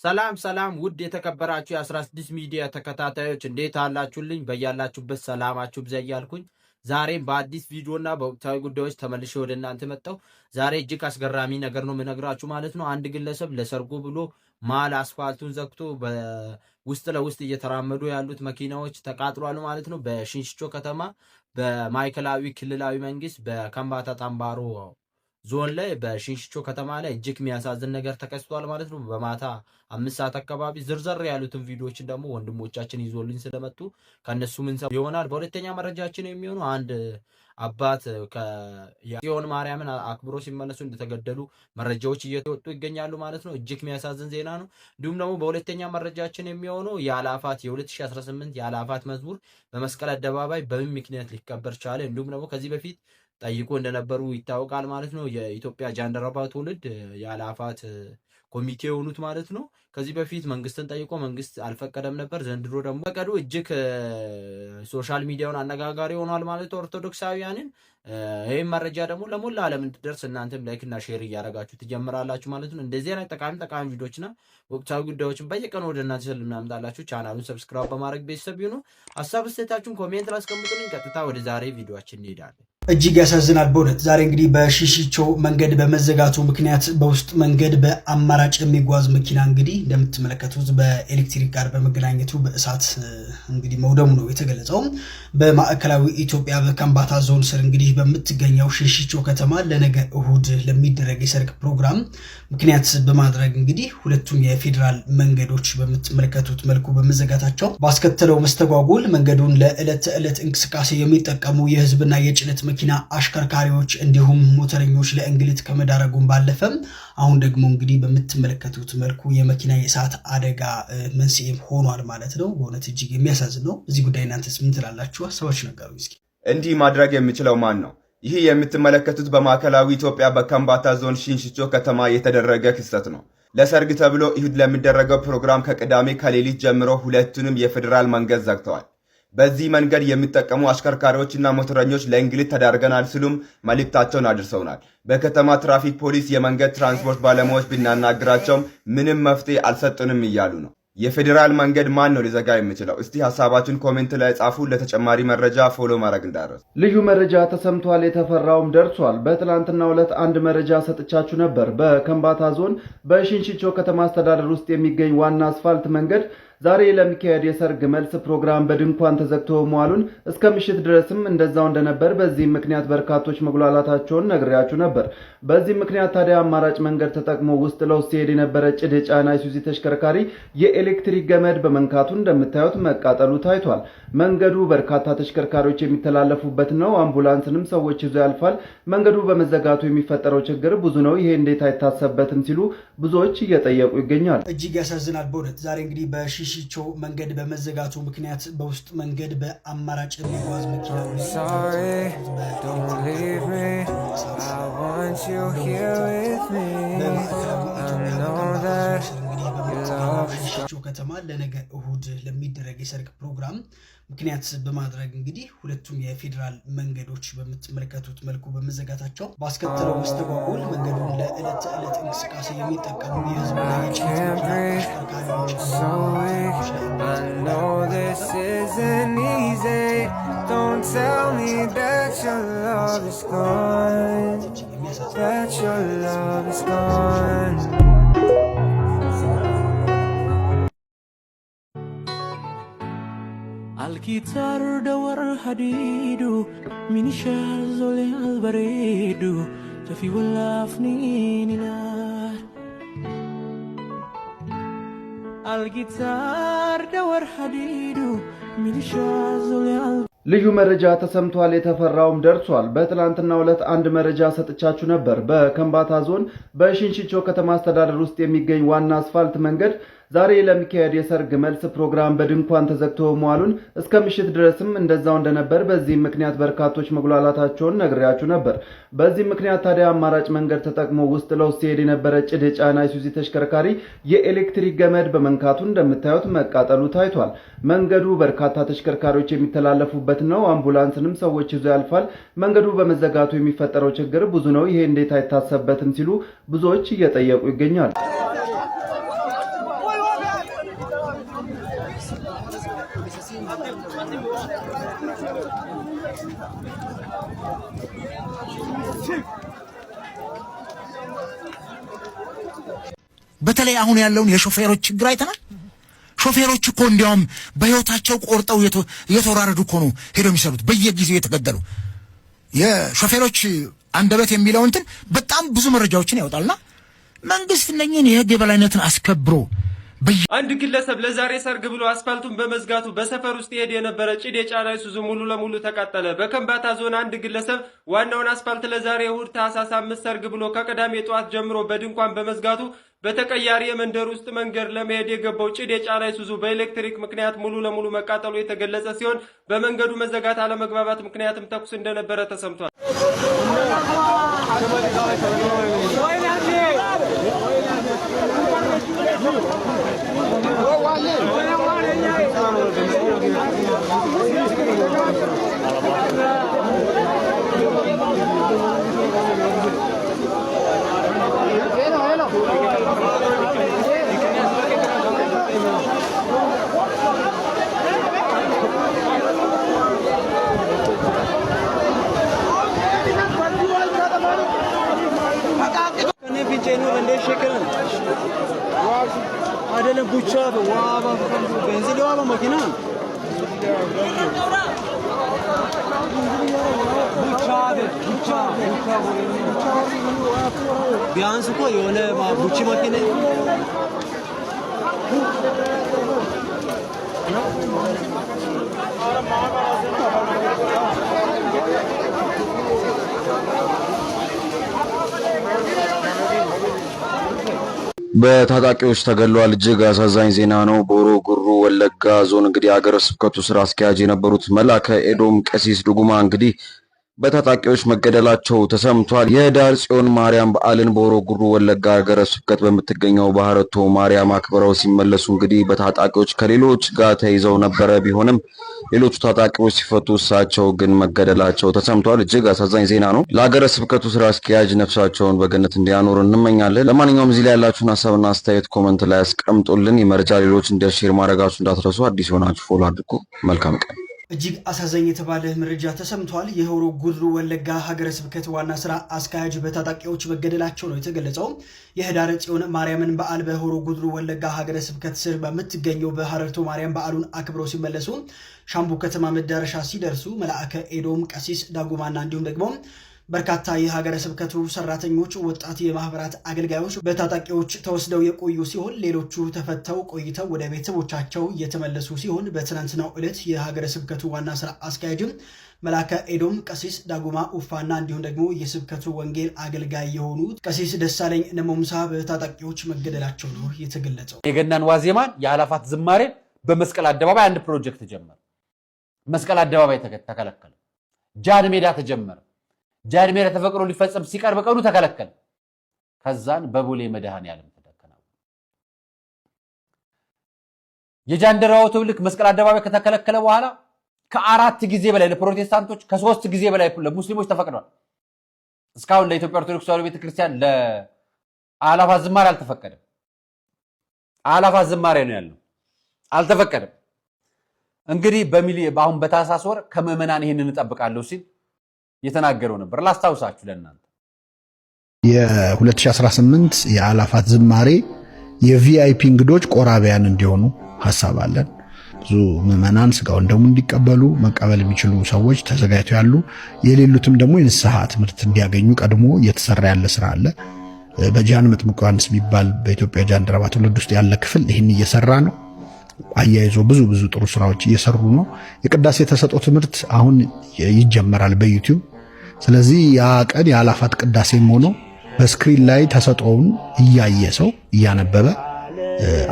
ሰላም ውድ የተከበራችሁ የ16 ሚዲያ ተከታታዮች እንዴት አላችሁልኝ? በያላችሁበት ሰላማችሁ ብዛ እያልኩኝ ዛሬም በአዲስ ቪዲዮና በወቅታዊ ጉዳዮች ተመልሼ ወደ እናንተ መጣሁ። ዛሬ እጅግ አስገራሚ ነገር ነው የምነግራችሁ ማለት ነው። አንድ ግለሰብ ለሰርጉ ብሎ መሀል አስፋልቱን ዘግቶ በውስጥ ለውስጥ እየተራመዱ ያሉት መኪናዎች ተቃጥሏል ማለት ነው። በሽንሽቾ ከተማ በማዕከላዊ ክልላዊ መንግስት በከምባታ ጠምባሮ ዞን ላይ በሽንሽቾ ከተማ ላይ እጅግ የሚያሳዝን ነገር ተከስቷል ማለት ነው። በማታ 5 ሰዓት አካባቢ ዝርዝር ያሉትን ቪዲዮዎችን ደግሞ ወንድሞቻችን ይዞልኝ ስለመጡ ከነሱ ምን ሰው ይሆናል። በሁለተኛ መረጃችን የሚሆነው አንድ አባት ከጽዮን ማርያምን አክብሮ ሲመለሱ እንደተገደሉ መረጃዎች እየወጡ ይገኛሉ ማለት ነው። እጅግ የሚያሳዝን ዜና ነው። እንዲሁም ደግሞ በሁለተኛ መረጃችን የሚሆነው የአላፋት የ2018 የአላፋት መዝሙር በመስቀል አደባባይ በምን ምክንያት ሊከበር ቻለ? እንዲሁም ደግሞ ከዚህ በፊት ጠይቆ እንደነበሩ ይታወቃል ማለት ነው። የኢትዮጵያ ጃንደረባ ትውልድ የአላፋት ኮሚቴ የሆኑት ማለት ነው። ከዚህ በፊት መንግስትን ጠይቆ መንግስት አልፈቀደም ነበር። ዘንድሮ ደግሞ ፈቀዱ። እጅግ ሶሻል ሚዲያውን አነጋጋሪ ሆኗል ማለት ኦርቶዶክሳውያንን። ይህም መረጃ ደግሞ ለሞላ ዓለም እንድደርስ እናንተም ላይክ እና ሼር እያደረጋችሁ ትጀምራላችሁ ማለት ነው። እንደዚህ አይነት ጠቃሚ ቪዲዮችና ወቅታዊ ጉዳዮችን በየቀኑ ወደ እናንተ ስለምናመጣላችሁ ቻናሉን ሰብስክራይብ በማድረግ ቤተሰብ ይሁኑ። ሀሳብ አስተያየታችሁን ኮሜንት ላይ አስቀምጡልኝ። ቀጥታ ወደ ዛሬ ቪዲዮአችን እንሄዳለን። እጅግ ያሳዝናል በእውነት ዛሬ እንግዲህ በሽንሽቾ መንገድ በመዘጋቱ ምክንያት በውስጥ መንገድ በአማራጭ የሚጓዝ መኪና እንግዲህ እንደምትመለከቱት በኤሌክትሪክ ጋር በመገናኘቱ በእሳት እንግዲህ መውደሙ ነው የተገለጸው። በማዕከላዊ ኢትዮጵያ በከምባታ ዞን ስር እንግዲህ በምትገኘው ሽንሽቾ ከተማ ለነገ እሁድ ለሚደረግ የሰርግ ፕሮግራም ምክንያት በማድረግ እንግዲህ ሁለቱም የፌዴራል መንገዶች በምትመለከቱት መልኩ በመዘጋታቸው ባስከተለው መስተጓጎል መንገዱን ለዕለት ተዕለት እንቅስቃሴ የሚጠቀሙ የህዝብና የጭነት መኪና አሽከርካሪዎች እንዲሁም ሞተረኞች ለእንግልት ከመዳረጉም ባለፈም አሁን ደግሞ እንግዲህ በምትመለከቱት መልኩ የመኪና የእሳት አደጋ መንስኤም ሆኗል ማለት ነው። በእውነት እጅግ የሚያሳዝን ነው። እዚህ ጉዳይ እናንተስ ምን ትላላችሁ? ሀሳባችሁ ነገሩ እስኪ። እንዲህ ማድረግ የሚችለው ማን ነው? ይህ የምትመለከቱት በማዕከላዊ ኢትዮጵያ በከምባታ ዞን ሽንሽቾ ከተማ የተደረገ ክስተት ነው። ለሰርግ ተብሎ እሁድ ለሚደረገው ፕሮግራም ከቅዳሜ ከሌሊት ጀምሮ ሁለቱንም የፌዴራል መንገድ ዘግተዋል። በዚህ መንገድ የሚጠቀሙ አሽከርካሪዎችና ሞተረኞች ለእንግልት ተዳርገናል ሲሉም መልእክታቸውን አድርሰውናል። በከተማ ትራፊክ ፖሊስ የመንገድ ትራንስፖርት ባለሙያዎች ብናናግራቸውም ምንም መፍትሄ አልሰጡንም እያሉ ነው። የፌዴራል መንገድ ማን ነው ሊዘጋ የሚችለው? እስቲ ሀሳባችሁን ኮሜንት ላይ ጻፉ። ለተጨማሪ መረጃ ፎሎ ማድረግ እንዳትረሱ። ልዩ መረጃ ተሰምቷል፣ የተፈራውም ደርሷል። በትላንትናው ዕለት አንድ መረጃ ሰጥቻችሁ ነበር። በከምባታ ዞን በሽንሽቾ ከተማ አስተዳደር ውስጥ የሚገኝ ዋና አስፋልት መንገድ ዛሬ ለሚካሄድ የሰርግ መልስ ፕሮግራም በድንኳን ተዘግቶ መዋሉን እስከ ምሽት ድረስም እንደዛው እንደነበር፣ በዚህ ምክንያት በርካቶች መጉላላታቸውን ነግሬያችሁ ነበር። በዚህ ምክንያት ታዲያ አማራጭ መንገድ ተጠቅሞ ውስጥ ለውስጥ ሲሄድ የነበረ ጭድ የጫነ አይሱዚ ተሽከርካሪ የኤሌክትሪክ ገመድ በመንካቱ እንደምታዩት መቃጠሉ ታይቷል። መንገዱ በርካታ ተሽከርካሪዎች የሚተላለፉበት ነው። አምቡላንስንም ሰዎች ይዞ ያልፋል። መንገዱ በመዘጋቱ የሚፈጠረው ችግር ብዙ ነው። ይሄ እንዴት አይታሰበትም ሲሉ ብዙዎች እየጠየቁ ይገኛሉ። እጅግ ያሳዝናል በእውነት ዛሬ እንግዲህ በሽንሽቾ መንገድ በመዘጋቱ ምክንያት በውስጥ መንገድ በአማራጭ የሚጓዝ መኪና ሽንሽቾ ከተማ ለነገ እሁድ ለሚደረግ የሰርግ ፕሮግራም ምክንያት በማድረግ እንግዲህ ሁለቱም የፌዴራል መንገዶች በምትመለከቱት መልኩ በመዘጋታቸው ባስከተለው መስተጓጎል መንገዱን ለዕለት ተዕለት እንቅስቃሴ የሚጠቀሙ የህዝብና የጭነት አሽከርካሪዎች الكتار دور حديدو من شازل البريدو تفي ولا فنين نار الكتار دور حديدو من شازل ልዩ መረጃ ተሰምቷል፣ የተፈራውም ደርሷል። በትላንትናው ዕለት አንድ መረጃ ሰጥቻችሁ ነበር። በከምባታ ዞን በሽንሽቾ ከተማ አስተዳደር ውስጥ የሚገኝ ዋና አስፋልት መንገድ ዛሬ ለሚካሄድ የሰርግ መልስ ፕሮግራም በድንኳን ተዘግቶ መዋሉን እስከ ምሽት ድረስም እንደዛው እንደነበር፣ በዚህ ምክንያት በርካቶች መጉላላታቸውን ነግሬያችሁ ነበር። በዚህ ምክንያት ታዲያ አማራጭ መንገድ ተጠቅሞ ውስጥ ለውስጥ ሲሄድ የነበረ ጭድ የጫነ አይሱዚ ተሽከርካሪ የኤሌክትሪክ ገመድ በመንካቱ እንደምታዩት መቃጠሉ ታይቷል። መንገዱ በርካታ ተሽከርካሪዎች የሚተላለፉበት ነው። አምቡላንስንም ሰዎች ይዞ ያልፋል። መንገዱ በመዘጋቱ የሚፈጠረው ችግር ብዙ ነው። ይሄ እንዴት አይታሰበትም ሲሉ ብዙዎች እየጠየቁ ይገኛሉ። በተለይ አሁን ያለውን የሾፌሮች ችግር አይተናል። ሾፌሮች እኮ እንዲያውም በህይወታቸው ቆርጠው የተወራረዱ እኮ ነው ሄደው የሚሰሩት በየጊዜው የተገደሉ። የሾፌሮች አንደበት የሚለው እንትን በጣም ብዙ መረጃዎችን ያወጣልና መንግስት እነኝህን የህግ የበላይነትን አስከብሮ አንድ ግለሰብ ለዛሬ ሰርግ ብሎ አስፋልቱን በመዝጋቱ በሰፈር ውስጥ ይሄድ የነበረ ጭድ የጫነ አይሱዙ ሙሉ ለሙሉ ተቃጠለ። በከምባታ ዞን አንድ ግለሰብ ዋናውን አስፋልት ለዛሬ እሁድ ታህሳስ 5 ሰርግ ብሎ ከቅዳሜ ጠዋት ጀምሮ በድንኳን በመዝጋቱ በተቀያሪ የመንደር ውስጥ መንገድ ለመሄድ የገባው ጭድ የጫነ አይሱዙ በኤሌክትሪክ ምክንያት ሙሉ ለሙሉ መቃጠሉ የተገለጸ ሲሆን በመንገዱ መዘጋት አለመግባባት ምክንያትም ተኩስ እንደነበረ ተሰምቷል። አይደለም ቡቻ በዋባ በእንዚህ ለዋባ መኪና ቡቻ ቢያንስ እኮ የሆነ ቡቺ መኪና በታጣቂዎች ተገሏል። እጅግ አሳዛኝ ዜና ነው። ቦሮ ጉሩ ወለጋ ዞን እንግዲህ ሀገረ ስብከቱ ስራ አስኪያጅ የነበሩት መላከ ኤዶም ቀሲስ ዱጉማ እንግዲህ በታጣቂዎች መገደላቸው ተሰምቷል። የዳር ጽዮን ማርያም በዓልን ቦሮ ጉሩ ወለጋ ሀገረ ስብከት በምትገኘው ባህረቶ ማርያም አክብረው ሲመለሱ እንግዲህ በታጣቂዎች ከሌሎች ጋር ተይዘው ነበረ። ቢሆንም ሌሎቹ ታጣቂዎች ሲፈቱ እሳቸው ግን መገደላቸው ተሰምቷል። እጅግ አሳዛኝ ዜና ነው። ለሀገረ ስብከቱ ስራ አስኪያጅ ነፍሳቸውን በገነት እንዲያኖር እንመኛለን። ለማንኛውም እዚህ ላይ ያላችሁን ሀሳብና አስተያየት ኮመንት ላይ አስቀምጡልን። የመረጃ ሌሎች እንዲያሼር ማድረጋችሁ እንዳትረሱ። አዲስ የሆናችሁ ፎሎ አድርጉ። መልካም ቀን። እጅግ አሳዛኝ የተባለ መረጃ ተሰምቷል። የሆሮ ጉድሩ ወለጋ ሀገረ ስብከት ዋና ስራ አስኪያጅ በታጣቂዎች መገደላቸው ነው የተገለጸው። የህዳር ጽዮን ማርያምን በዓል በሆሮ ጉድሩ ወለጋ ሀገረ ስብከት ስር በምትገኘው በሐረርቶ ማርያም በዓሉን አክብረው ሲመለሱ ሻምቡ ከተማ መዳረሻ ሲደርሱ መልአከ ኤዶም ቀሲስ ዳጉማና እንዲሁም ደግሞ በርካታ የሀገረ ስብከቱ ሰራተኞች፣ ወጣት የማህበራት አገልጋዮች በታጣቂዎች ተወስደው የቆዩ ሲሆን ሌሎቹ ተፈተው ቆይተው ወደ ቤተሰቦቻቸው የተመለሱ ሲሆን በትናንትናው ዕለት የሀገረ ስብከቱ ዋና ስራ አስኪያጅም መልአከ ኤዶም ቀሲስ ዳጉማ ኡፋና እንዲሁም ደግሞ የስብከቱ ወንጌል አገልጋይ የሆኑት ቀሲስ ደሳለኝ ነሞምሳ በታጣቂዎች መገደላቸው ነው የተገለጸው። የገናን ዋዜማን የአላፋት ዝማሬ በመስቀል አደባባይ አንድ ፕሮጀክት ጀመረ። መስቀል አደባባይ ተከለከለ። ጃን ሜዳ ተጀመረ። ጃን ሜዳ ተፈቅዶ ሊፈጸም ሲቀርብ ቀኑ ተከለከለ። ከዛን በቦሌ መድኃኔዓለም ተከናወነ። የጃንደራው ትውልክ መስቀል አደባባይ ከተከለከለ በኋላ ከ4 ጊዜ በላይ ለፕሮቴስታንቶች ከ3 ጊዜ በላይ ለሙስሊሞች ተፈቅዷል። እስካሁን ለኢትዮጵያ ኦርቶዶክስ ተዋሕዶ ቤተክርስቲያን ለአላፋት ዝማሬ አልተፈቀደም። አላፋት ዝማሬ ነው ያለው፣ አልተፈቀደም። እንግዲህ በአሁን በታህሳስ ወር ከምዕመናን ይሄንን እንጠብቃለሁ ሲል የተናገረው ነበር። ላስታውሳችሁ ለእናንተ የ2018 የአላፋት ዝማሬ የቪአይፒ እንግዶች ቆራቢያን እንዲሆኑ ሐሳብ አለን። ብዙ ምዕመናን ስጋውን ደሙ እንዲቀበሉ መቀበል የሚችሉ ሰዎች ተዘጋጅተው ያሉ፣ የሌሉትም ደግሞ የንስሐ ትምህርት እንዲያገኙ ቀድሞ እየተሰራ ያለ ስራ አለ። በጃን መጥምቁ ዮሐንስ የሚባል በኢትዮጵያ ጃንደረባ ትውልድ ውስጥ ያለ ክፍል ይህን እየሰራ ነው። አያይዞ ብዙ ጥሩ ስራዎች እየሰሩ ነው። የቅዳሴ ተሰጥኦ ትምህርት አሁን ይጀመራል በዩቲዩብ። ስለዚህ ያ ቀን የአላፋት ቅዳሴም ሆኖ በስክሪን ላይ ተሰጥኦውን እያየ ሰው እያነበበ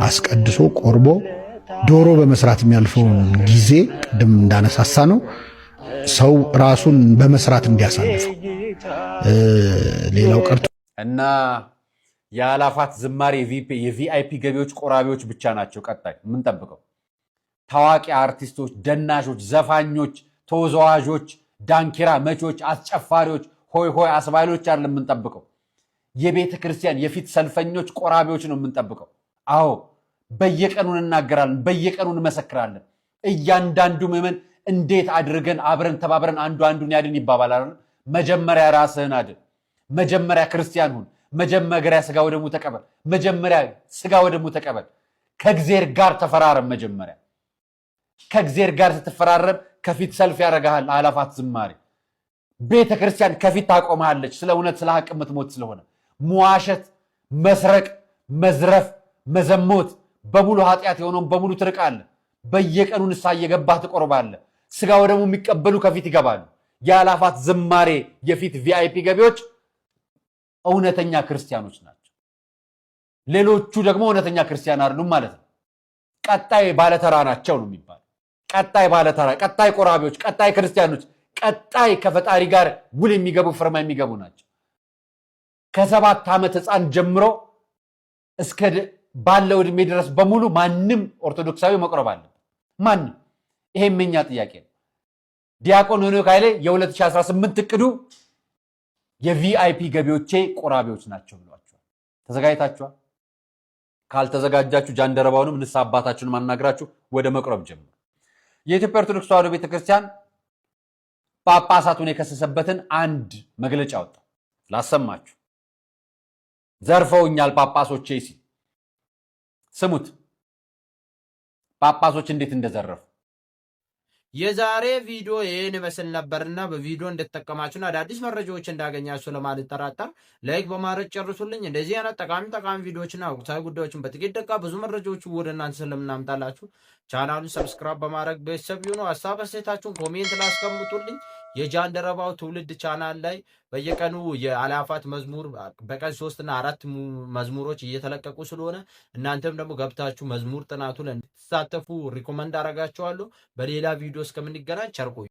አስቀድሶ ቆርቦ ዶሮ በመስራት የሚያልፈውን ጊዜ ቅድም እንዳነሳሳ ነው ሰው ራሱን በመስራት እንዲያሳልፈው ሌላው ቀርቶ እና የአላፋት ዝማሬ የቪአይፒ ገቢዎች ቆራቢዎች ብቻ ናቸው። ቀጣይ የምንጠብቀው ታዋቂ አርቲስቶች፣ ደናሾች፣ ዘፋኞች፣ ተወዛዋዦች፣ ዳንኪራ መቾች፣ አስጨፋሪዎች፣ ሆይ ሆይ አስባይሎች አይደለም የምንጠብቀው። የቤተ ክርስቲያን የፊት ሰልፈኞች ቆራቢዎች ነው የምንጠብቀው። አዎ በየቀኑ እንናገራለን፣ በየቀኑ እንመሰክራለን። እያንዳንዱ ምዕመን እንዴት አድርገን አብረን ተባብረን አንዱ አንዱን ያድን ይባባላል። መጀመሪያ ራስህን አድን፣ መጀመሪያ ክርስቲያን ሁን፣ መጀመሪያ ስጋ ወደሙ ተቀበል፣ መጀመሪያ ስጋ ወደሙ ተቀበል። ከእግዚአብሔር ጋር ተፈራረም። መጀመሪያ ከእግዚአብሔር ጋር ስትፈራረም ከፊት ሰልፍ ያደርግሃል አእላፋት ዝማሬ። ቤተ ክርስቲያን ከፊት ታቆምሃለች። ስለ እውነት ስለ ሐቅ የምትሞት ስለሆነ መዋሸት፣ መስረቅ፣ መዝረፍ፣ መዘሞት በሙሉ ኃጢአት የሆነውን በሙሉ ትርቃለህ። በየቀኑ ንስሐ እየገባህ ትቆርባለህ። ስጋ ወደሙ የሚቀበሉ ከፊት ይገባሉ። የአእላፋት ዝማሬ የፊት ቪአይፒ ገቢዎች እውነተኛ ክርስቲያኖች ናቸው። ሌሎቹ ደግሞ እውነተኛ ክርስቲያን አይደሉም ማለት ነው። ቀጣይ ባለተራ ናቸው ነው የሚባለው። ቀጣይ ባለተራ፣ ቀጣይ ቆራቢዎች፣ ቀጣይ ክርስቲያኖች፣ ቀጣይ ከፈጣሪ ጋር ውል የሚገቡ ፍርማ የሚገቡ ናቸው። ከ7 ዓመት ሕፃን ጀምሮ እስከ ባለው ዕድሜ ድረስ በሙሉ ማንም ኦርቶዶክሳዊ መቁረብ አለበት። ማንም። ይሄ የኛ ጥያቄ ነው። ዲያቆን ሄኖክ ኃይሌ የ2018 እቅዱ የቪአይፒ ገቢዎቼ ቆራቢዎች ናቸው ብሏቸዋል። ተዘጋጅታችኋል? ካልተዘጋጃችሁ ጃንደረባውንም ንስሐ አባታችሁን ማናገራችሁ ወደ መቁረብ ጀምሩ። የኢትዮጵያ ኦርቶዶክስ ተዋሕዶ ቤተክርስቲያን ጳጳሳቱን የከሰሰበትን አንድ መግለጫ ወጣ። ላሰማችሁ። ዘርፈውኛል ጳጳሶቼ ሲል ስሙት። ጳጳሶች እንዴት እንደዘረፉ። የዛሬ ቪዲዮ ይህን ይመስል ነበርና በቪዲዮ እንደተጠቀማችሁና አዳዲስ መረጃዎች እንዳገኛችሁ ለማልጠራጠር ላይክ በማድረግ ጨርሱልኝ። እንደዚህ አይነት ጠቃሚ ቪዲዮዎችና ወቅታዊ ጉዳዮችን በጥቂት ደቂቃ ብዙ መረጃዎች ወደ እናንተ ስለምናምጣላችሁ ቻናሉን ሰብስክራይብ በማድረግ ቤተሰብ ይሁኑ። ሀሳብ አስተያየታችሁን ኮሜንት ላይ አስቀምጡልኝ። የጃንደረባው ትውልድ ቻናል ላይ በየቀኑ የአእላፋት መዝሙር በቀን 3 እና 4 መዝሙሮች እየተለቀቁ ስለሆነ እናንተም ደግሞ ገብታችሁ መዝሙር ጥናቱ ላይ እንድትሳተፉ ሪኮመንድ አደርጋችኋለሁ። በሌላ ቪዲዮ እስከምንገናኝ ቸር ቆዩ።